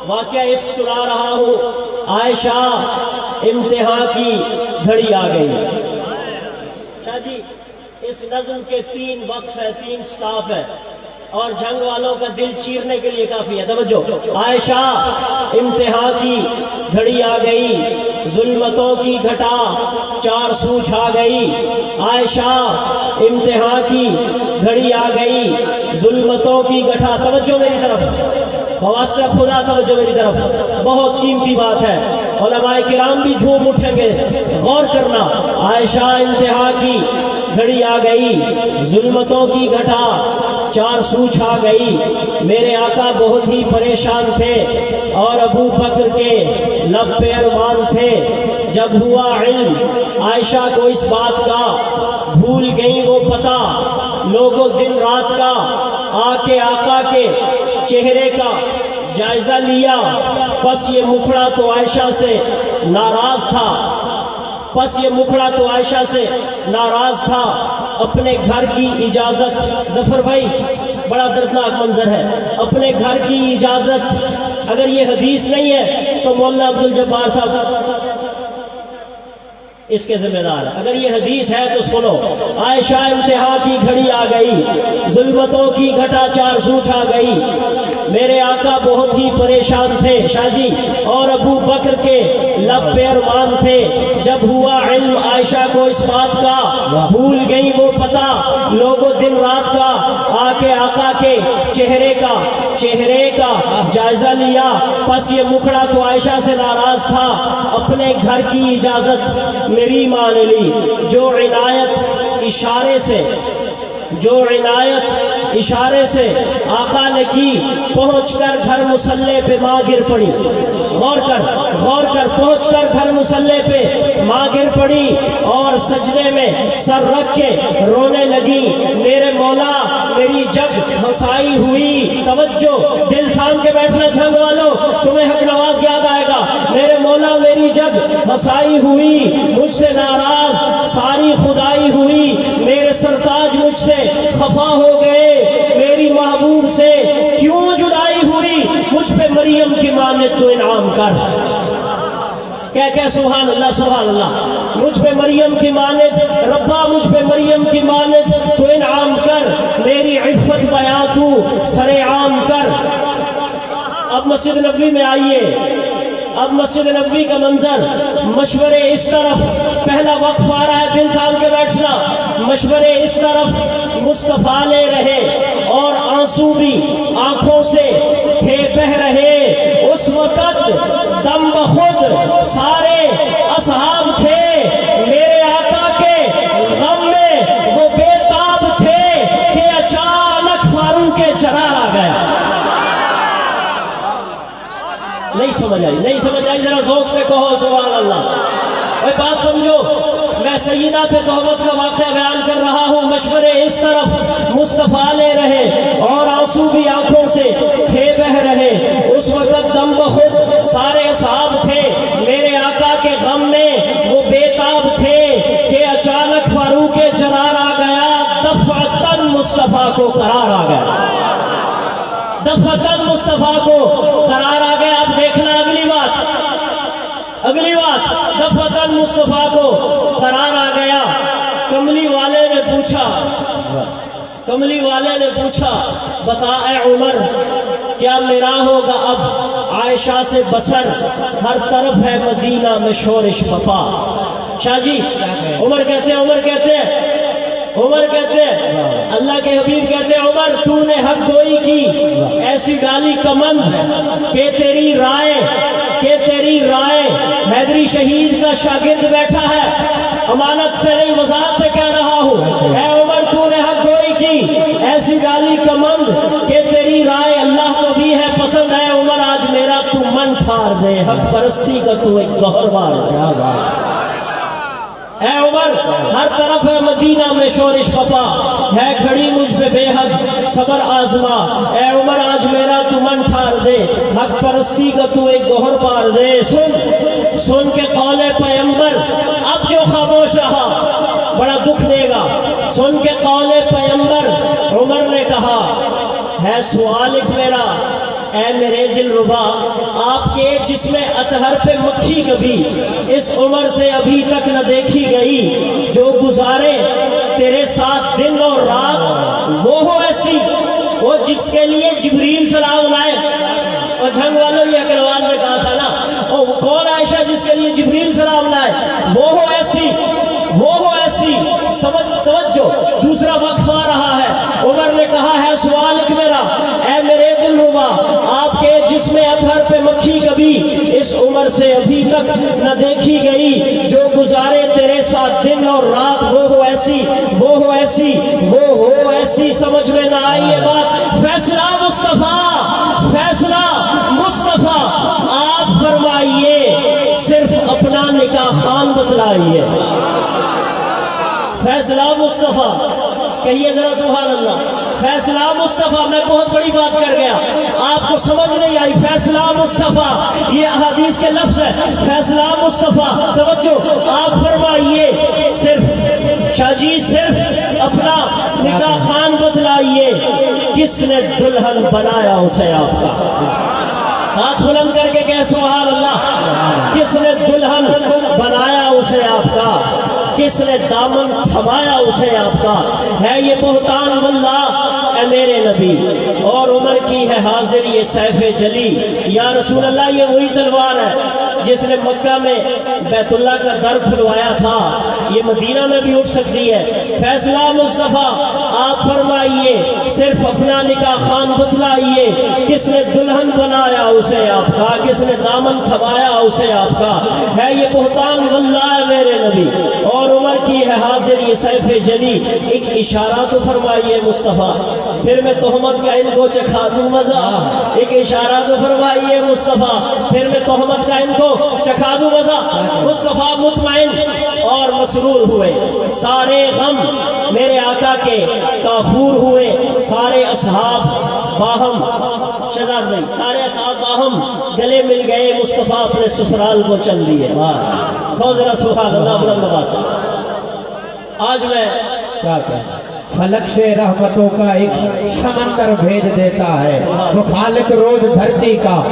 واقعہ عفق سنا رہا ہوں. عائشہ امتحان کی گھڑی آ گئی. شاہ جی اس نظم کے 3 وقف ہے، 3 سٹاپ ہے اور جنگ والوں کا دل چیرنے کے لیے کافی ہے. توجہ. عائشہ امتحان کی گھڑی آ گئی، ظلمتوں کی گھٹا 4 سو چھا گئی. عائشہ امتحان کی گھڑی آ گئی، ظلمتوں کی گھٹا. توجہ میری طرف، بواسطہ خدا توجہ میری طرف، بہت قیمتی بات ہے. علماء کرام بھی جھوم اٹھیں گے، غور کرنا. عائشہ امتحان کی گھڑی آ گئی، ظلمتوں کی گھٹا 4 سو چھا گئی. میرے آقا بہت ہی پریشان تھے اور ابو بکر کے لب پہ ارمان تھے. جب ہوا علم عائشہ کو اس بات کا، بھول گئی وہ پتہ. لوگوں دن رات کا آ کے آقا کے چہرے کا جائزہ لیا. پس یہ مکھڑا تو عائشہ سے ناراض تھا، پس یہ مکھڑا تو عائشہ سے ناراض تھا. اپنے گھر کی اجازت، ظفر بھائی بڑا دردناک منظر ہے. اپنے گھر کی اجازت، اگر یہ حدیث نہیں ہے تو مولانا عبدالجبار صاحب اس کے ذمہ دار. اگر یہ حدیث ہے تو سنو. عائشہ امتحان کی گھڑی آ گئی، ظلمتوں کی گھٹا 4 سو چھا گئی. میرے آقا بہت ہی پریشان تھے شاہ جی، اور ابو بکر کے لب پہ ارمان تھے. جب ہوا علم عائشہ کو اس بات کا، بھول گئی وہ پتہ. لوگوں دن رات کا آ کے آقا کے چہرے کا جائزہ لیا. پس یہ مکھڑا تو عائشہ سے ناراض تھا. اپنے گھر کی اجازت میری مان لی. جو عنایت اشارے سے آقا نے کی، پہنچ کر گھر مصلے پہ ماں گر پڑی. غور کر پہنچ کر گھر مصلے پہ ماں گر پڑی اور سجدے میں سر رکھ کے رونے لگی. میرے مولا میری جب ہنسائی ہوئی. توجہ، دل تھام کے بیٹھنا جنگ والوں، تمہیں حق نواز یاد آئے گا. میرے مولا میری جب ہنسائی ہوئی، مجھ سے ناراض ساری خدائی ہوئی. میرے سرتاج مجھ سے خفا ہو گئے، میری محبوب سے کیوں جدائی ہوئی. مجھ پہ مریم کی مانت تو انعام کر. کہ سبحان اللہ سبحان اللہ. مجھ پہ مریم کی مانت، ربا مجھ پہ مریم کی مانت تو انعام کر. میری عفت بیاں تو سر عام کر. اب مسجد نبوی میں آئیے. اب مسجد نبوی کا منظر، مشورے اس طرف، پہلا وقف آ رہا ہے، دل تھام کے بیٹھنا. مشورے اس طرف مصطفیٰ لے رہے اور آنسو بھی آنکھوں سے تھے بہ رہے. اس وقت دم بخود سارے اصحاب تھے. میرے آقا کے غم میں وہ بے تاب تھے کہ اچانک فاروق جرار آ گیا. نہیں سمجھ آئی ذرا ذوق سے کہو سبحان اللہ. اے بات سمجھو، میں سیدہ پہ تہمت کا واقعہ بیان کر رہا ہوں. مشورے اس طرف مصطفیٰ لے رہے اور آنسو بھی آنکھوں سے تھے بہ رہے. اس وقت دم بخود سارے اصحاب تھے. میرے آقا کے غم میں وہ بے تاب تھے کہ اچانک فاروق جرار آ گیا. دفعتاً مصطفیٰ کو قرار آ گیا. دفعتاً مصطفیٰ کو قرار آ گیا. اب دیکھنا اگلی بات دفعتاً مصطفیٰ کو قرار آ گیا. کملی والے نے پوچھا بتا اے عمر، کیا میرا ہوگا اب عائشہ سے بسر؟ ہر طرف ہے مدینہ میں شورش بپا. شاہ جی عمر کہتے اللہ کے حبیب کہتے ہیں عمر تو نے حق گوئی کی، ایسی ڈالی کمن کہ تیری رائے حیدری شہید کا شاگرد بیٹھا ہے. امانت سے نہیں وضاحت سے کہہ رہا ہوں. اے عمر تو نے حق گوئی کی، ایسی ڈالی کمند کہ تیری رائے اللہ کو بھی ہے پسند. ہے عمر آج میرا تو من ٹھار دے، حق پرستی کا تو ایک گوہر بار ہے. اے عمر ہر طرف ہے مدینہ میں شورش پپا، ہے کھڑی مجھ پہ بے حد صبر آزما. اے عمر آج میرا تو من ٹھار دے، حق پرستی کا تو ایک گوہر پار دے. سن کے قول پیمبر اب جو خاموش رہا بڑا دکھ دے گا. سن کے قول پیمبر عمر نے کہا ہے سوال ایک میرا اے میرے دل ربا آپ کے جسم اطہر پہ مکھی کبھی اس عمر سے ابھی تک نہ دیکھی گئی، جو گزارے تیرے ساتھ دن اور رات وہ ہو ایسی، وہ جس کے لیے جبریل سلام لائے۔ اور جھنگ والوں یہ اکرواز نے کہا تھا نا، کون عائشہ جس کے لیے جبریل سلام لائے، وہ ہو ایسی، وہ ہو ایسی۔ سمجھ توجہ، دوسرا وقفہ آ رہا ہے۔ عمر نے کہا ہے سوال ایک میرا، اے میرے دل ربا آپ کے جسم اطہر پہ مکھی کبھی اس عمر سے ابھی تک نہ دیکھی گئی، جو گزارے تیرے ساتھ دن اور رات وہ ہو ایسی، وہ ہو ایسی، وہ ہو ایسی۔ سمجھ میں نہ آئی یہ بات؟ فیصلہ مصطفیٰ، فیصلہ مصطفیٰ، آپ فرمائیے صرف اپنا نکاح خان بتلائیے۔ فیصلہ مصطفیٰ، کہیے ذرا سبحان اللہ۔ فیصلہ مصطفیٰ، میں بہت بڑی بات کر گیا، آپ کو سمجھ نہیں آئی۔ فیصلہ مصطفیٰ، یہ احادیث کے لفظ ہے۔ فیصلہ مصطفیٰ، توجہ، آپ فرمائیے صرف شاہ جی صرف اپنا نکاح خان بتلائیے، کس نے دلہن بنایا اسے آپ کا؟ ہاتھ بلند کر کے کہ سبحان اللہ۔ کس نے دلہن بنایا اسے آپ کا؟ کس نے دامن تھمایا اسے آپ کا؟ ہے یہ بہتان واللہ اے میرے نبی، اور عمر کی ہے حاضر یہ سیف جلی۔ یا رسول اللہ، یہ وہی تلوار ہے جس نے مکہ میں بیت اللہ کا در کھلوایا تھا، یہ مدینہ میں بھی اٹھ سکتی ہے۔ فیصلہ مصطفیٰ، آپ فرمائیے صرف اپنا نکاح خان بتلائیے، کس نے دلہن بنایا اسے آپ کا؟ کس نے دامن تھمایا اسے آپ کا؟ ہے یہ بہتان واللہ میرے نبی، اور عمر کی ہے حاضر یہ سیف جلی۔ ایک اشارہ تو فرمائیے مصطفیٰ، پھر میں تہمت کا ان کو چکھا دوں مزہ۔ ایک اشارہ تو فرمائیے مصطفیٰ، پھر میں تہمت کا ان کو چکھا دوں مزہ۔ مصطفیٰ مطمئن اور مسرور ہوئے، سارے غم میرے آقا کے کافور ہوئے، سارے اصحاب باہم شہزاد بھائی، سارے اصحاب باہم گلے مل گئے، مصطفیٰ اپنے سسرال کو چل دیے۔ بہت ذرا سبحان اللہ بلند آواز سے۔ آج میں کیا کہنا، فلک سے رحمتوں کا ایک سمندر بھیج دیتا ہے وہ خالق روز دھرتی کا۔